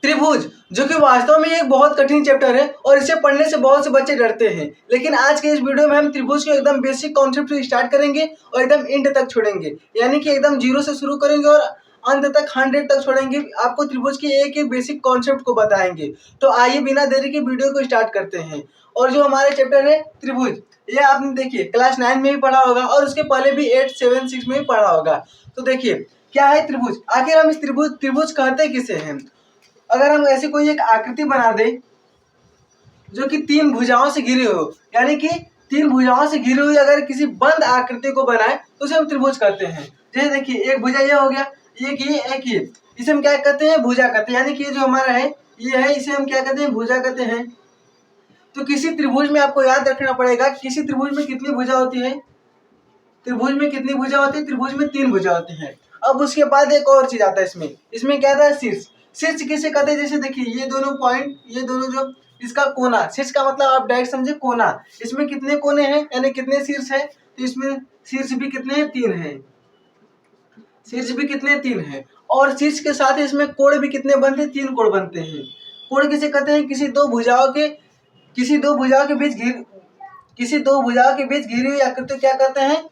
त्रिभुज, जो कि वास्तव में एक बहुत कठिन चैप्टर है और इसे पढ़ने से बहुत से बच्चे डरते हैं। लेकिन आज के इस वीडियो में हम त्रिभुज के एकदम बेसिक कॉन्सेप्ट से स्टार्ट करेंगे और एकदम एंड तक छोड़ेंगे, यानी कि एकदम 0 से शुरू करेंगे और अंत तक 100 तक छोड़ेंगे। आपको त्रिभुज के एक एक बेसिक कॉन्सेप्ट को बताएंगे। तो आइए बिना देरी के वीडियो को स्टार्ट करते हैं। और जो हमारे चैप्टर है त्रिभुज, ये आपने देखिए क्लास 9 में भी पढ़ा होगा और उसके पहले भी 8, 7, 6 में भी पढ़ा होगा। तो देखिए क्या है त्रिभुज, आखिर हम इस त्रिभुज कहते किसे हैं। अगर हम ऐसी कोई एक आकृति बना दें जो कि 3 भुजाओं से घिरी हो, यानी कि 3 भुजाओं से घिरी हुई अगर किसी बंद आकृति को बनाए तो उसे हम त्रिभुज कहते हैं। जैसे देखिए एक भुजा ये हो गया, एक ये इसे हम क्या कहते हैं, भुजा कहते हैं। यानी कि जो हमारा है ये है, इसे हम क्या कहते हैं, भुजा कहते हैं। तो किसी त्रिभुज में आपको याद रखना पड़ेगा, किसी त्रिभुज में कितनी भुजा होती है, त्रिभुज में कितनी भुजा होती है, त्रिभुज में 3 भुजा होती है। अब उसके बाद एक और चीज आता है इसमें क्या आता है, शीर्ष। शीर्ष किसे कहते हैं, जैसे देखिए ये दोनों पॉइंट, ये दोनों जो इसका कोना, शीर्ष का मतलब आप डायरेक्ट समझे कोना। इसमें कितने कोने हैं, यानी कितने शीर्ष है, तो इसमें शीर्ष भी कितने हैं, 3 है। शीर्ष भी कितने, 3 है। और शीर्ष के साथ इसमें कोण भी कितने बनते हैं, 3 कोण बनते हैं। कोण किसे कहते हैं, किसी दो भुजाओं के बीच घिरी हुई आकृति क्या कहते हैं,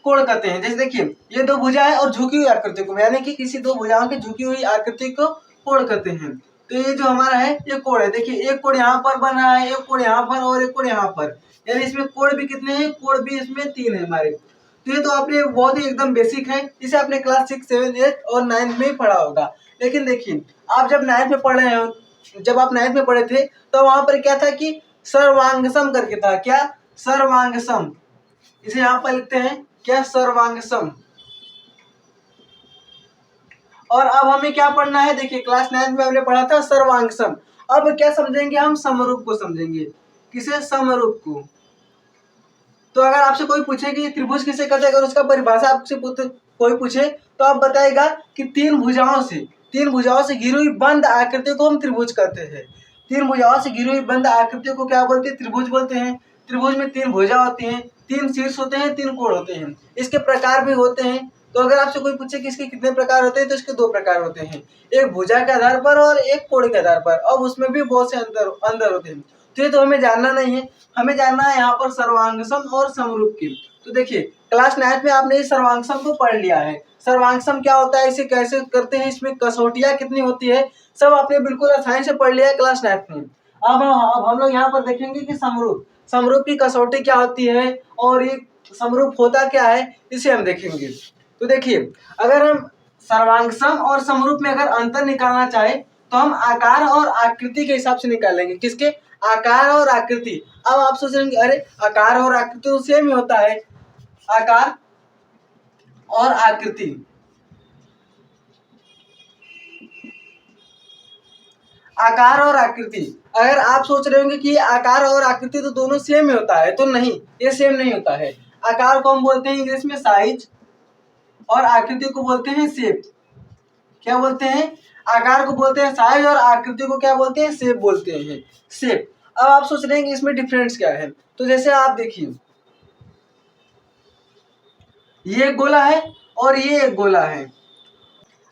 कोण कहते हैं। जैसे देखिए ये 2 भुजा है और झुकी हुई आकृति को, यानी कि किसी 2 भुजाओं की झुकी हुई आकृति को कोण कहते हैं। तो ये जो हमारा है ये कोण है। देखिए एक कोण यहाँ पर बन रहा है, एक कोण यहाँ पर और एक कोण यहाँ पर, यानी इसमें कोण भी कितने हैं, कोण भी इसमें 3 है हमारे। तो ये तो आपने बहुत ही एकदम बेसिक है, इसे आपने क्लास 6, 7, 8 और 9 में ही पढ़ा होगा। लेकिन देखिए आप जब 9th में पढ़ रहे हो, जब आप 9th में पढ़े थे तो वहां पर क्या था कि सर्वांगसम करके था। क्या, सर्वांगसम। इसे यहाँ पर लिखते हैं क्या, सर्वांगसम। और अब हमें क्या पढ़ना है, देखिए क्लास 9 में हमने पढ़ा था सर्वांगसम। अब क्या समझेंगे हम, समरूप को समझेंगे। किसे, समरूप को। तो अगर आपसे कोई पूछे कि त्रिभुज किसे कहते हैं, अगर उसका परिभाषा आपसे कोई पूछे तो आप बताएगा कि 3 भुजाओं से घिरी हुई बंद आकृति को हम त्रिभुज कहते हैं। 3 भुजाओं से घिरी हुई बंद आकृति को क्या बोलते हैं, त्रिभुज बोलते हैं। त्रिभुज में 3 भुजा होती हैं, 3 शीर्ष होते हैं, 3 कोण होते हैं। इसके प्रकार भी होते हैं। तो अगर आपसे कोई पूछे कि इसके कितने प्रकार होते हैं, तो इसके 2 प्रकार होते हैं, एक भुजा के आधार पर और एक कोण के आधार पर। अब उसमें भी बहुत से अंदर होते हैं। तो ये तो हमें जानना नहीं है, हमें जानना है यहाँ पर सर्वांगसम और समरूप की। तो देखिए क्लास 9 में आपने इस सर्वांगसम को पढ़ लिया है। सर्वांगसम क्या होता है, इसे कैसे करते हैं, इसमें कसौटियां कितनी होती है, सब आपने बिल्कुल आसानी से पढ़ लिया है क्लास 9 में। अब हम लोग यहाँ पर देखेंगे कि समरूप की कसौटी क्या होती है और ये समरूप होता क्या है, इसे हम देखेंगे। तो देखिए अगर हम सर्वांगसम और समरूप में अगर अंतर निकालना चाहे तो हम आकार और आकृति के हिसाब से निकालेंगे। किसके, आकार और आकृति। अब आप सोच रहे हैं अरे आकार और आकृति तो सेम ही होता है, आकार और आकृति। आकार और आकृति, अगर आप सोच रहे होंगे कि आकार और आकृति तो दोनों सेम ही होता है, तो नहीं, ये सेम नहीं होता है। आकार को हम बोलते हैं इंग्लिश में साइज और आकृति को बोलते हैं शेप। क्या बोलते हैं, आकार को बोलते हैं साइज और आकृति को क्या बोलते हैं, शेप बोलते हैं, शेप। अब आप सोच रहे हैं कि इसमें डिफरेंस क्या है। तो जैसे आप देखिए ये एक गोला है और ये एक गोला है।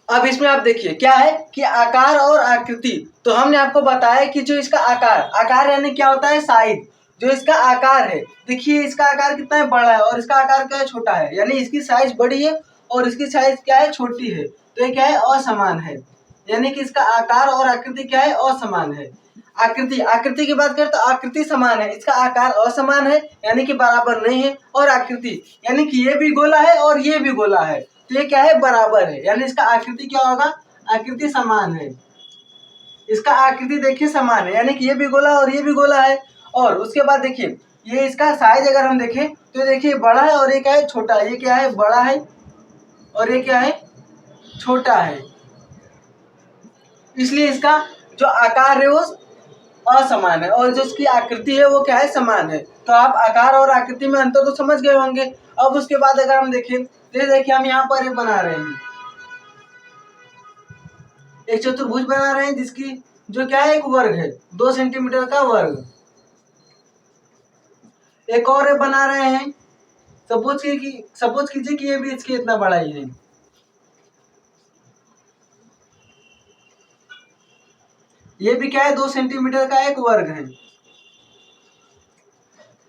अब इसमें आप देखिए क्या है कि आकार और आकृति। तो हमने आपको बताया कि जो इसका आकार यानी क्या होता है, साइज। जो इसका आकार है, देखिए इसका आकार कितना है, बड़ा है, और इसका आकार क्या है, छोटा है। यानी इसकी साइज बड़ी है और इसकी साइज क्या है, छोटी है। तो ये क्या है, असमान है। यानी कि इसका आकार और आकृति क्या है, असमान है। आकृति की बात करें तो आकृति समान है, इसका आकार असमान है, यानी कि बराबर नहीं है। और आकृति यानी कि ये भी गोला है और ये भी गोला है, तो ये क्या है, बराबर है। यानी इसका आकृति क्या होगा, आकृति समान है। इसका आकृति देखिए समान है, यानी कि ये भी गोला और ये भी गोला है। और उसके बाद देखिए ये इसका साइज अगर हम देखें तो देखिए बड़ा है और ये क्या है, छोटा है। ये क्या है, बड़ा है और ये क्या है, छोटा है। इसलिए इसका जो आकार है वो असमान है और जो इसकी आकृति है वो क्या है, समान है। तो आप आकार और आकृति में अंतर तो समझ गए होंगे। अब उसके बाद अगर हम देखें, देखिए हम यहाँ पर बना रहे हैं, एक चतुर्भुज बना रहे हैं जिसकी जो क्या है, एक वर्ग है, 2 सेंटीमीटर का वर्ग। एक और बना रहे हैं, सपोज कीजिए कि ये भी इसकी इतना बड़ा ही है। ये भी क्या है, 2 सेंटीमीटर का एक वर्ग है।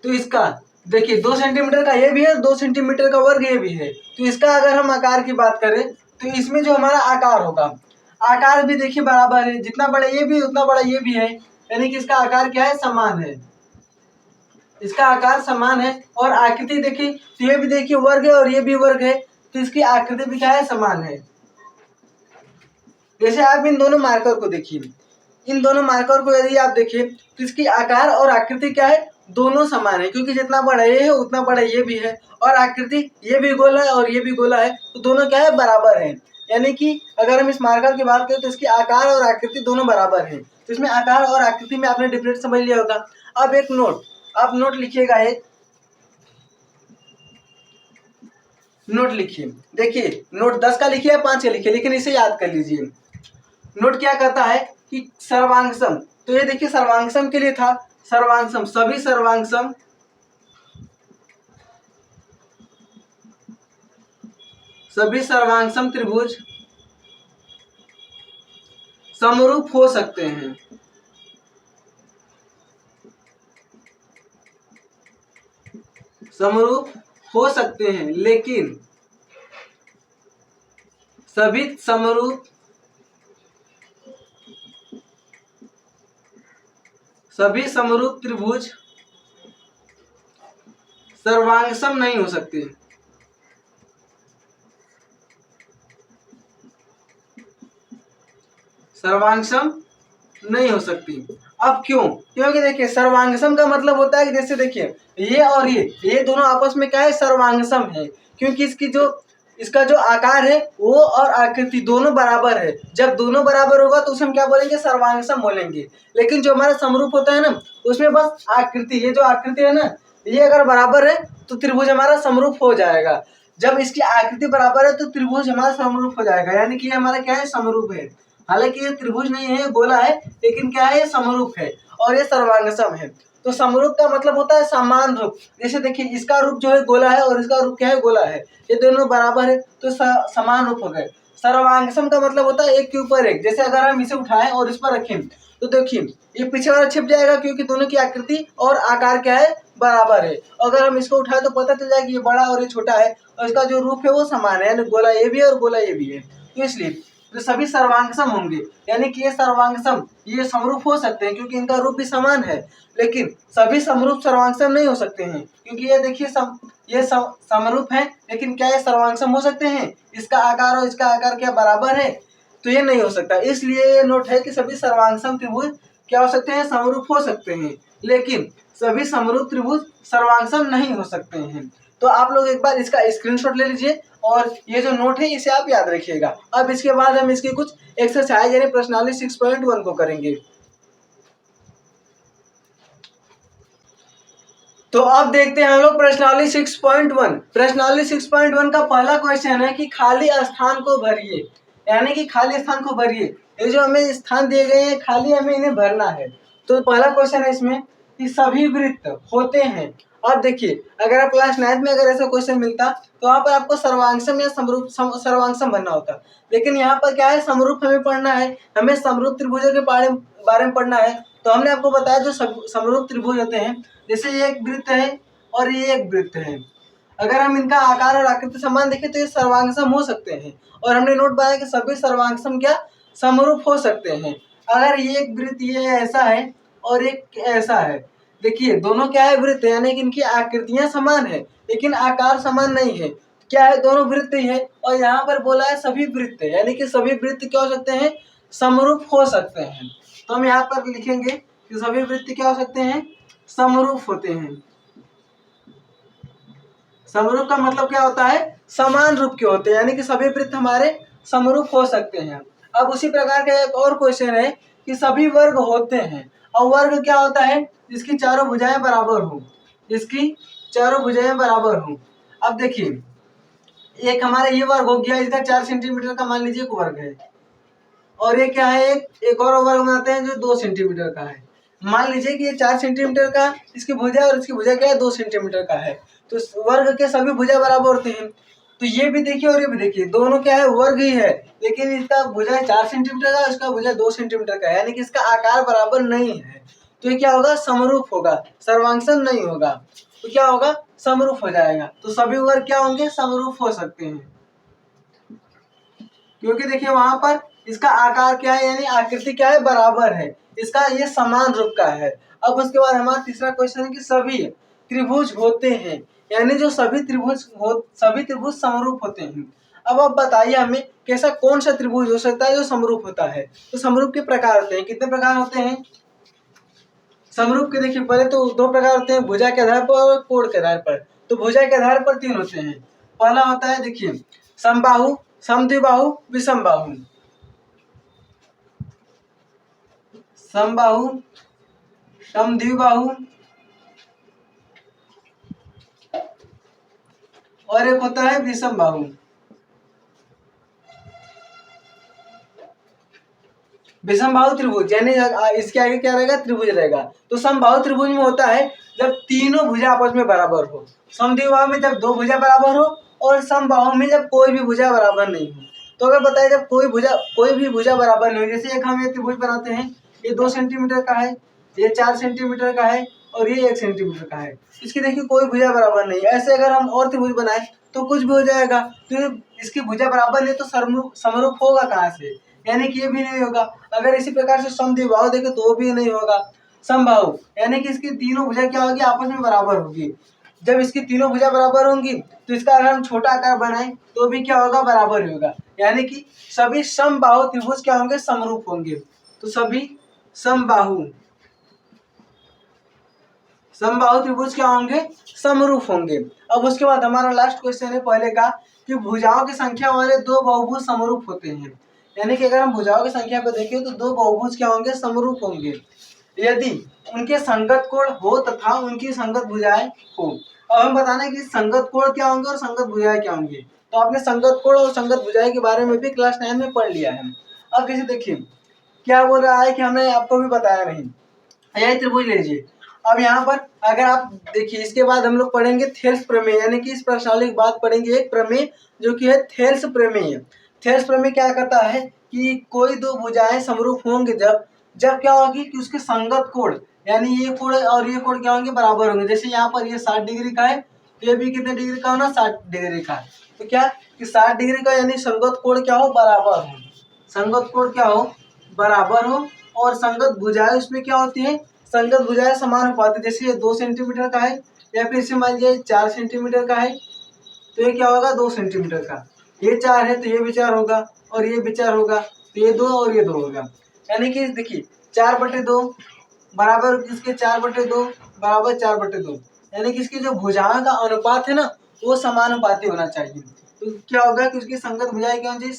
तो इसका देखिए 2 सेंटीमीटर का ये भी है, 2 सेंटीमीटर का वर्ग ये भी है। तो इसका अगर हम आकार की बात करें तो इसमें जो हमारा आकार होगा, आकार भी देखिए बराबर है, जितना बड़ा ये भी उतना बड़ा ये भी है, यानी कि इसका आकार क्या है, समान है। इसका आकार समान है और आकृति देखिए, तो ये भी देखिए वर्ग है और ये भी वर्ग है, तो इसकी आकृति भी क्या है, समान है। जैसे आप इन दोनों मार्कर को देखिए, इन दोनों मार्कर को यदि आप देखिए तो इसकी आकार और आकृति क्या है, दोनों समान है, क्योंकि जितना बड़ा ये है उतना बड़ा ये भी है, और आकृति ये भी गोला है और ये भी गोला है, तो दोनों क्या है, बराबर है। यानी कि अगर हम इस मार्कर की बात करें तो इसकी आकार और आकृति दोनों बराबर है। तो इसमें आकार और आकृति में आपने डिफरेंस समझ लिया होगा। अब एक नोट, आप नोट लिखिएगा, एक नोट लिखिए। देखिए नोट 10 का लिखिए या 5 का लिखिए, लेकिन इसे याद कर लीजिए। नोट क्या कहता है कि सर्वांगसम, तो ये देखिए सर्वांगसम के लिए था, सर्वांगसम सभी सर्वांगसम त्रिभुज समरूप हो सकते हैं। समरूप हो सकते हैं, लेकिन सभी समरूप त्रिभुज सर्वांगसम नहीं हो सकते। सर्वांगसम नहीं हो सकती। अब क्यों? क्योंकि देखिए सर्वांगसम का मतलब होता है कि जैसे देखिए ये और ये दोनों आपस में क्या है, सर्वांगसम है, क्योंकि इसका जो आकार है वो और आकृति दोनों बराबर है। जब दोनों बराबर होगा तो उसे हम क्या बोलेंगे, सर्वांगसम बोलेंगे। लेकिन जो हमारा समरूप होता है ना, उसमें बस आकृति, ये जो आकृति है ना, ये अगर बराबर है तो त्रिभुज हमारा समरूप हो जाएगा। जब इसकी आकृति बराबर है तो त्रिभुज हमारा समरूप हो जाएगा, यानी कि हमारा क्या है, समरूप है। हालांकि ये त्रिभुज नहीं है, गोला है, लेकिन क्या है, ये समरूप है और ये सर्वांगसम है। तो समरूप का मतलब होता है समान रूप। जैसे देखिए इसका रूप जो है गोला है और इसका रूप क्या है, गोला है, ये दोनों बराबर है तो समान रूप हो गए। सर्वांगसम का मतलब होता है एक के ऊपर एक। जैसे अगर हम इसे उठाएं और इस पर रखें तो देखिए ये पीछे वाला छिप जाएगा, क्योंकि दोनों की आकृति और आकार क्या है, बराबर है। अगर हम इसको उठाएं तो पता चल जाएगा ये बड़ा और ये छोटा है, और इसका जो रूप है वो समान है, यानी गोला ये भी है और गोला ये भी है। तो इसलिए तो सभी सर्वांगसम होंगे, यानी कि ये सर्वांगसम, ये समरूप हो सकते हैं क्योंकि इनका रूप भी समान है। लेकिन सभी समरूप सर्वांगसम नहीं हो सकते हैं, क्योंकि ये देखिए ये समरूप है, लेकिन क्या ये सर्वांगसम हो सकते हैं? इसका आकार और इसका आकार क्या बराबर है? तो ये नहीं हो सकता। इसलिए ये नोट है कि सभी सर्वांगसम त्रिभुज क्या हो सकते हैं, समरूप हो सकते हैं, लेकिन सभी समरूप त्रिभुज सर्वांगसम नहीं हो सकते हैं। तो आप लोग एक बार इसका स्क्रीनशॉट ले लीजिए और ये जो नोट है इसे आप याद रखिएगा। अब इसके बाद हम इसकी कुछ एक्सरसाइज यानी प्रश्नावली 6.1 को करेंगे। तो अब देखते हैं हम लोग प्रश्नावली 6.1। प्रश्नावली 6.1 का पहला क्वेश्चन है कि खाली स्थान को भरिए, यानी कि खाली स्थान को भरिए। ये जो हमें स्थान दिए गए हैं खाली, हमें इन्हें भरना है। तो पहला क्वेश्चन है इसमें कि सभी वृत्त होते हैं। अब देखिए अगर आप क्लास 9 में अगर ऐसा क्वेश्चन मिलता तो वहाँ पर आपको सर्वांगसम या समरूप सर्वांगसम बनना होता, लेकिन यहाँ पर क्या है, समरूप हमें पढ़ना है, हमें समरूप त्रिभुजों के बारे में पढ़ना है। तो हमने आपको बताया जो समरूप त्रिभुज होते हैं, जैसे ये एक वृत्त है और ये एक वृत्त है, अगर हम इनका आकार और आकृति समान देखें तो ये सर्वांगसम हो सकते हैं। और हमने नोट बनाया कि सभी सर्वांगसम क्या, समरूप हो सकते हैं। अगर ये एक वृत्त ये ऐसा है और एक ऐसा है, देखिए दोनों क्या है, वृत्त है, यानी कि इनकी आकृतियां समान है लेकिन आकार समान नहीं है। क्या है, दोनों वृत्त ही है। और यहाँ पर बोला है सभी वृत्त है, यानी कि सभी वृत्त क्या हो सकते हैं, समरूप हो सकते हैं। तो हम यहाँ पर लिखेंगे कि सभी वृत्त क्या हो सकते हैं, समरूप होते हैं। समरूप का मतलब क्या होता है, समान रूप के होते हैं, यानी कि सभी वृत्त हमारे समरूप हो सकते हैं। अब उसी प्रकार का एक और क्वेश्चन है कि सभी वर्ग होते हैं। और वर्ग क्या होता है, जिसकी चारों भुजाएं बराबर हो, जिसकी चारों भुजाएं बराबर हो। अब देखिए एक हमारा ये वर्ग हो गया, इसका 4 सेंटीमीटर का मान लीजिए एक वर्ग है, और ये क्या है, एक और वर्ग बनाते हैं जो 2 सेंटीमीटर का है। मान लीजिए कि ये 4 सेंटीमीटर का इसकी भुजा और इसकी भुजा क्या है, 2 सेंटीमीटर का है। तो वर्ग के सभी भुजा बराबर होते हैं। तो ये भी देखिए और ये भी देखिए, दोनों क्या है, वर्ग ही है, लेकिन इसका भुजा 4 सेंटीमीटर का, इसका भुजा 2 सेंटीमीटर का है, यानी कि इसका आकार बराबर नहीं है। तो ये क्या होगा, समरूप होगा, सर्वांगसन नहीं होगा। तो क्या होगा, समरूप हो जाएगा। तो सभी वर्ग क्या होंगे, समरूप हो सकते हैं, क्योंकि देखिए वहां पर इसका आकार क्या है, यानी आकृति क्या है, बराबर है, इसका ये समान रूप का है। अब उसके बाद हमारा तीसरा क्वेश्चन है कि सभी त्रिभुज होते हैं, यानी जो सभी त्रिभुज समरूप होते हैं। अब आप बताइए हमें कैसा कौन सा त्रिभुज हो सकता है जो समरूप होता है। तो समरूप के प्रकार होते हैं, कितने प्रकार होते हैं समरूप के? देखिए पहले तो 2 प्रकार होते हैं, भुजा के आधार पर और कोण के आधार पर। तो भुजा के आधार पर 3 होते हैं। पहला होता है देखिए समबाहु, समद्विबाहु, विषमबाहु। समबाहु, समद्विबाहु और एक होता है विषमबाहु। विषमबाहु त्रिभुज, यानी इसके आगे क्या रहेगा, त्रिभुज रहेगा। तो समबाहु त्रिभुज में होता है जब तीनों भुजा आपस में बराबर हो, समद्विबाहु में जब 2 भुजा बराबर हो, और समबाहु में जब कोई भी भुजा बराबर नहीं हो। तो अगर बताए जब कोई भी भुजा बराबर नहीं हो, जैसे एक हम ये त्रिभुज बनाते हैं, ये 2 सेंटीमीटर का है, ये 4 सेंटीमीटर का है और ये 1 सेंटीमीटर का है, इसकी देखिए कोई भुजा बराबर नहीं है। ऐसे अगर हम और त्रिभुज बनाए तो कुछ भी हो जाएगा, तो इसकी भुजा बराबर नहीं तो समरूप होगा कहाँ से, यानी कि ये भी नहीं होगा। अगर इसी प्रकार से समद्विबाहु देखे तो वो भी नहीं होगा। समबाहु यानी कि इसकी तीनों भुजा क्या होगी, आपस में बराबर होगी। जब इसकी तीनों भुजा बराबर होंगी तो इसका अगर हम छोटा आकार बनाए तो भी क्या होगा, बराबर ही होगा, यानी कि सभी समबाहु त्रिभुज क्या होंगे, समरूप होंगे। तो सभी समबाहु त्रिभुज क्या होंगे, समरूप होंगे। अब उसके बाद हमारा लास्ट क्वेश्चन है पहले का, कि भुजाओं की संख्या वाले 2 बहुभुज समरूप होते हैं, यानी कि अगर हम भुजाओं की संख्या पर देखें तो 2 बहुभुज क्या होंगे, समरूप होंगे, यदि उनके संगत कोण हो तथा उनकी संगत भुजाएं हो। अब हम बताना है कि संगत कोण क्या होंगे और संगत भुजाएं क्या होंगे। तो आपने संगत कोण और संगत भुजाएं के बारे में भी क्लास 9 में पढ़ लिया है। अब जैसे देखिए क्या बोल रहा है कि हमने आपको भी बताया नहीं, यही त्रिभुज लीजिए। अब यहाँ पर अगर आप देखिए, इसके बाद हम लोग पढ़ेंगे थेल्स प्रमेय, यानी कि इस प्रश्नावली के बाद पढ़ेंगे एक प्रमेय जो कि है थेल्स प्रमेय। थेल्स प्रमेय क्या कहता है कि कोई 2 भुजाएं समरूप होंगे जब क्या होगी कि उसके संगत कोण, यानी ये कोण और ये कोण क्या होंगे, बराबर होंगे। जैसे यहाँ पर ये 60 डिग्री का है, तो ये भी कितने डिग्री का होना, 60 डिग्री का। तो क्या कि 60 डिग्री का यानी संगत कोण क्या हो, बराबर हो, संगत कोण क्या हो, बराबर हो। और संगत भुजाएं उसमें क्या होती है, संगत भुजाएं समानुपाती। जैसे ये 2 सेंटीमीटर का है, या फिर इसे मान लीजिए 4 सेंटीमीटर का है, तो ये क्या होगा, 2 सेंटीमीटर का। ये 4 है तो ये भी 4 होगा, और ये भी 4 होगा, तो ये 2 और ये 2 होगा। यानी कि देखिए 4/2 बराबर इसके 4/2 बराबर 4/2, यानी कि इसकी जो भुजाओं का अनुपात है ना, वो समानुपाती होना चाहिए। तो क्या होगा कि उसकी संगत भुजाएं क्या होनी चाहिए,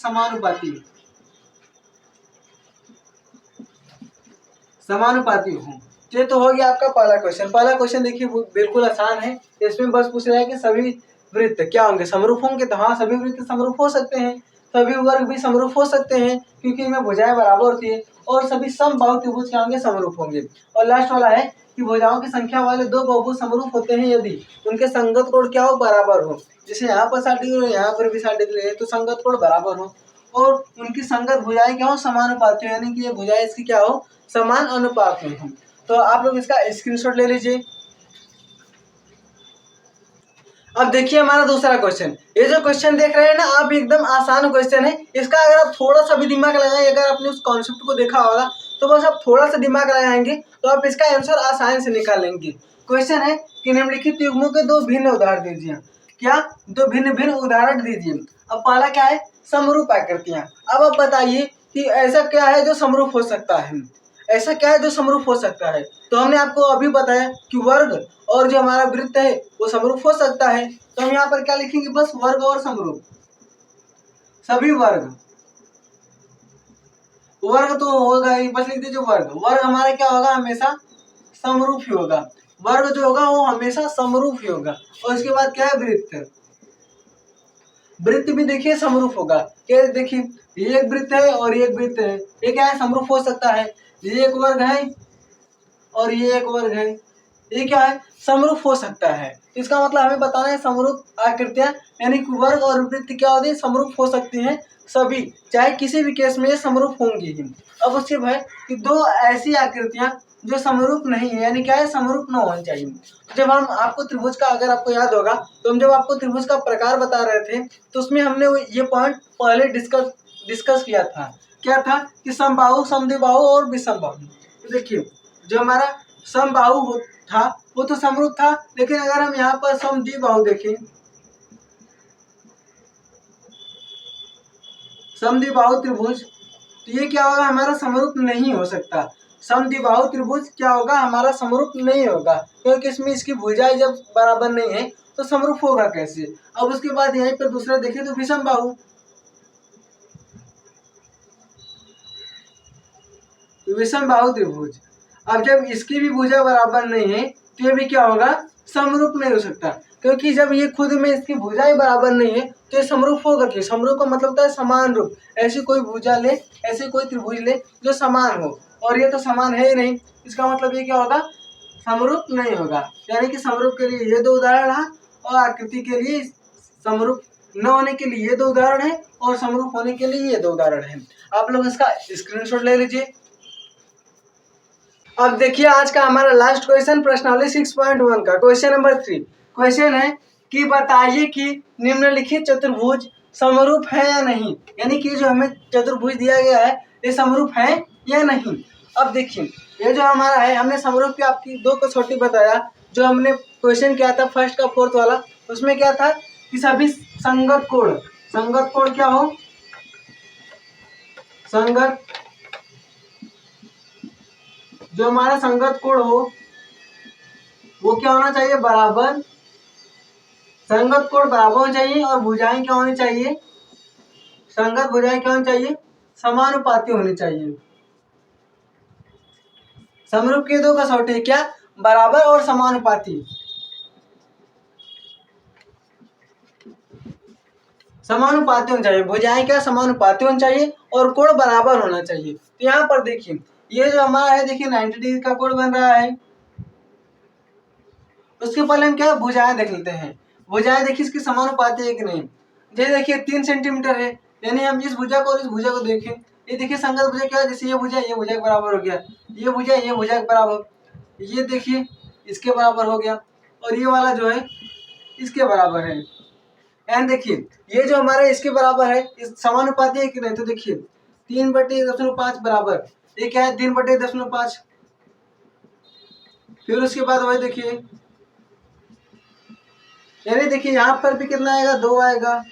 समानुपाती हो। ये तो हो गया आपका पहला क्वेश्चन। पहला क्वेश्चन देखिए बिल्कुल आसान है, इसमें बस पूछ रहा है कि सभी वृत्त क्या होंगे, समरूप होंगे। तो हाँ, सभी वृत्त समरूप हो सकते हैं, सभी वर्ग भी समरूप हो सकते हैं, क्योंकि इनमें भुजाएं बराबर होती है। और सभी समबाहु त्रिभुज क्या होंगे, समरूप होंगे। और लास्ट वाला है कि भुजाओं की संख्या वाले 2 बहुभुज समरूप होते हैं यदि उनके संगत कोण क्या हो, बराबर हो। जैसे यहाँ पर 60 डिग्री है, यहाँ पर भी 60 डिग्री है, तो संगत कोण बराबर हो, और उनकी संगत भुजाएं क्या हो, समानुपाती हो, यानी कि ये भुजाएं इसकी क्या हो, समान अनुपात में हो। तो आप लोग इसका स्क्रीनशॉट ले लीजिए। अब देखिए हमारा दूसरा क्वेश्चन, ये जो क्वेश्चन देख रहे हैं ना आप, एकदम आसान क्वेश्चन है। इसका अगर आप थोड़ा सा भी दिमाग लगाएं, अगर आपने उस कॉन्सेप्ट को देखा होगा तो बस आप थोड़ा सा दिमाग लगाएंगे तो आप इसका आंसर आसानी से निकाल लेंगे। क्वेश्चन है कि निम्नलिखित युग्मों के 2 भिन्न उदाहरण दीजिए। क्या, 2 भिन्न उदाहरण दीजिए। अब पहला क्या है, समरूप आकृतियां। अब आप बताइए कि ऐसा क्या है जो समरूप हो सकता है, ऐसा क्या है जो समरूप हो सकता है। तो हमने आपको अभी बताया कि वर्ग और जो हमारा वृत्त है वो समरूप हो सकता है। तो हम यहाँ पर क्या लिखेंगे, बस वर्ग और समरूप, सभी वर्ग तो होगा ही, बस लिख दीजिए वर्ग हमारा क्या होगा, हमेशा समरूप ही होगा। वर्ग जो होगा वो हमेशा समरूप ही होगा। और इसके बाद क्या है, वृत्त भी देखिए समरूप होगा। क्या देखिए, ये एक वृत्त है और ये एक वृत्त है, ये क्या है, समरूप हो सकता है। ये एक वर्ग है और ये एक वर्ग है, ये क्या है, समरूप हो सकता है। इसका मतलब हमें बताना है समरूप आकृतियां यानी कि वर्ग और वृत्त क्या होती है, समरूप हो सकती हैं सभी, चाहे किसी भी केस में ये समरूप होंगी ही। अब उसके बाद कि दो ऐसी आकृतियां जो समरूप नहीं है, यानी क्या है, समरूप न होनी चाहिए। जब हम आपको त्रिभुज का, अगर आपको याद होगा तो हम जब आपको त्रिभुज का प्रकार बता रहे थे तो उसमें हमने ये पॉइंट पहले डिस्कस किया था। क्या था कि समबाहु, समद्विबाहु और विषमबाहु। तो देखिए जो हमारा समबाहु था वो तो समरूप था, लेकिन अगर हम यहाँ पर समद्विबाहु देखें, समद्विबाहु त्रिभुज, तो ये क्या होगा, हमारा समरूप नहीं हो सकता। समद्विबाहु त्रिभुज क्या होगा, हमारा समरूप नहीं होगा, क्योंकि इसमें इसकी भुजाएं जब बराबर नहीं है तो समरूप होगा कैसे। अब उसके बाद यहीं पर दूसरा देखें तो विषमबाहु, विषमबाहु त्रिभुज, अब जब इसकी भी भुजा बराबर नहीं है तो ये भी क्या होगा, समरूप नहीं हो सकता, क्योंकि जब ये खुद में इसकी भुजाएं बराबर नहीं है तो ये समरूप होगा क्यों। समरूप का मतलब होता है समान रूप। ऐसी कोई भुजा ले, ऐसी कोई त्रिभुज ले जो समान हो, और ये तो समान है ही नहीं, इसका मतलब ये क्या होगा, समरूप नहीं होगा। यानी कि समरूप के लिए ये दो उदाहरण है, और आकृति के लिए समरूप न होने के लिए ये दो उदाहरण है, और समरूप होने के लिए ये दो उदाहरण है। आप लोग इसका स्क्रीनशॉट ले लीजिए। अब देखिए आज का हमारा लास्ट क्वेश्चन, प्रश्नावली 6.1 का क्वेश्चन नंबर 3। क्वेश्चन है कि बताइए कि निम्नलिखित चतुर्भुज समरूप है या नहीं, यानी कि जो हमें चतुर्भुज दिया गया है ये समरूप है या नहीं। अब देखिए ये जो हमारा है, हमने समरूप की आपकी दो कसौटी बताया। जो हमने क्वेश्चन किया था फर्स्ट का फोर्थ वाला, उसमें क्या था कि सभी संगत कोण क्या हो, संगत, जो हमारा संगत कोण हो वो क्या होना चाहिए, बराबर, संगत कोण बराबर होना चाहिए, और भुजाएं क्या होनी चाहिए, संगत भुजाएं क्या होनी चाहिए, समानुपाती होनी चाहिए। समरूप के दो कसौटी क्या, बराबर और समानुपाती। समानुपाती होनी चाहिए, भुजाएं क्या समानुपाती होनी चाहिए, और कोण बराबर होना चाहिए। तो यहाँ पर देखिए ये जो हमारा है, देखिए 90 डिग्री का कोण बन रहा है। उसके पहले हम क्या भुजाएं देख लेते हैं। भुजाएं देखिए इसकी समानुपाती है कि नहीं। ये देखिए 3 सेंटीमीटर है, यानी हम इस भुजा को और इस भुजा को देखें, ये देखिए संगत भुजा क्या है, जैसे ये भुजा के बराबर हो गया, ये भुजा के बराबर, ये देखिए इसके बराबर हो गया, और ये वाला जो है इसके बराबर है। एंड देखिए ये जो हमारा इसके बराबर है, इस समानुपाती है कि नहीं। तो देखिए 3/10.5 बराबर, ये क्या है 3/10.5। फिर उसके बाद वही देखिए, यानी देखिए यहाँ पर भी कितना आएगा, 2 आएगा,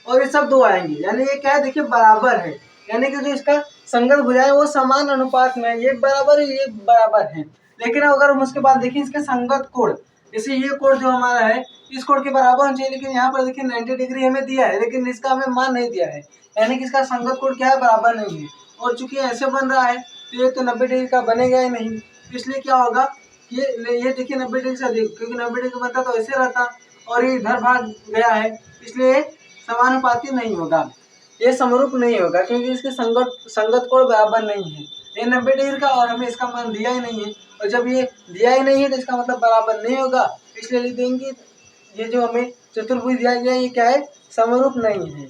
और ये सब 2 आएंगे, यानी ये क्या है देखिए बराबर है। यानी कि जो इसका संगत भुजा है वो समान अनुपात में है, ये बराबर है, ये बराबर है। लेकिन अगर हम उसके बाद देखिए इसके संगत कोण, जैसे ये कोण जो हमारा है इस कोण के बराबर होना चाहिए, लेकिन यहाँ पर देखिए 90 डिग्री हमें दिया है, लेकिन इसका हमें मान नहीं दिया है, यानी कि इसका संगत कोण क्या है, बराबर नहीं है। और चूंकि ऐसे बन रहा है तो ये तो 90 डिग्री का बनेगा ही नहीं, इसलिए क्या होगा, ये देखिए 90 डिग्री से अधिक, क्योंकि 90 डिग्री बनता तो ऐसे रहता, और ये इधर भाग गया है, इसलिए समानुपाती नहीं होगा, ये समरूप नहीं होगा, क्योंकि इसके संगत कोण बराबर नहीं है। ये 90 डिग्री का, और हमें इसका मान दिया ही नहीं है, और जब ये दिया ही नहीं है तो इसका मतलब बराबर नहीं होगा, इसलिए लिख देंगे ये जो हमें चतुर्भुज दिया गया ये क्या है, समरूप नहीं है।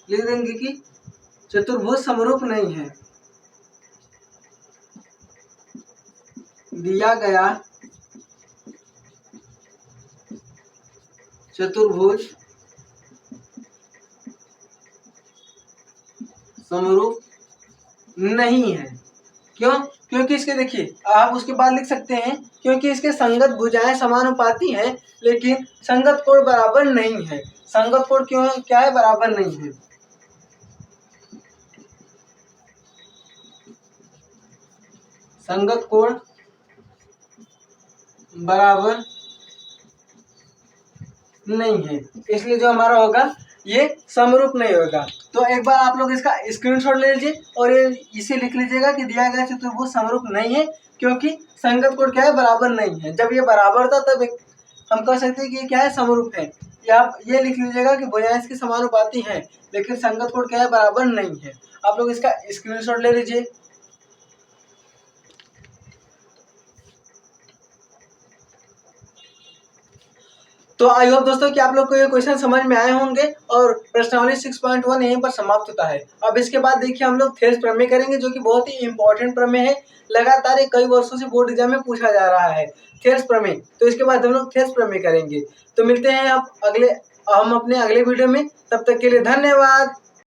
लिख देंगे कि चतुर्भुज समरूप नहीं है, दिया गया चतुर्भुज समरूप नहीं है। क्यों, क्योंकि इसके देखिए आप उसके बाद लिख सकते हैं, क्योंकि इसके संगत भुजाएं समानुपाती हैं लेकिन संगत कोण बराबर नहीं है। संगत कोण क्यों क्या है, बराबर नहीं है। संगत कोण बराबर नहीं है, इसलिए जो हमारा होगा ये समरूप नहीं होगा। तो एक बार आप लोग इसका स्क्रीनशॉट ले लीजिए और ये इसे लिख लीजिएगा कि दिया गया चतुर्भुज समरूप नहीं है, क्योंकि संगत कोण क्या है, बराबर नहीं है। जब ये बराबर था तब हम कह सकते हैं कि ये क्या है, समरूप है। या आप ये लिख लीजिएगा कि भुजाएं इसकी समानुपाती हैं लेकिन संगत कोण क्या है, बराबर नहीं है। आप लोग इसका स्क्रीनशॉट ले लीजिए। तो आई होप दोस्तों कि आप लोग को ये क्वेश्चन समझ में आए होंगे और प्रश्नावली 6.1 यहीं पर समाप्त होता है। अब इसके बाद देखिए हम लोग थेल्स प्रमेय करेंगे, जो कि बहुत ही इंपॉर्टेंट प्रमेय है। लगातार ये कई वर्षों से बोर्ड एग्जाम में पूछा जा रहा है थेल्स प्रमेय। तो इसके बाद हम लोग थेल्स प्रमेय करेंगे। तो मिलते हैं हम अपने अगले वीडियो में। तब तक के लिए धन्यवाद।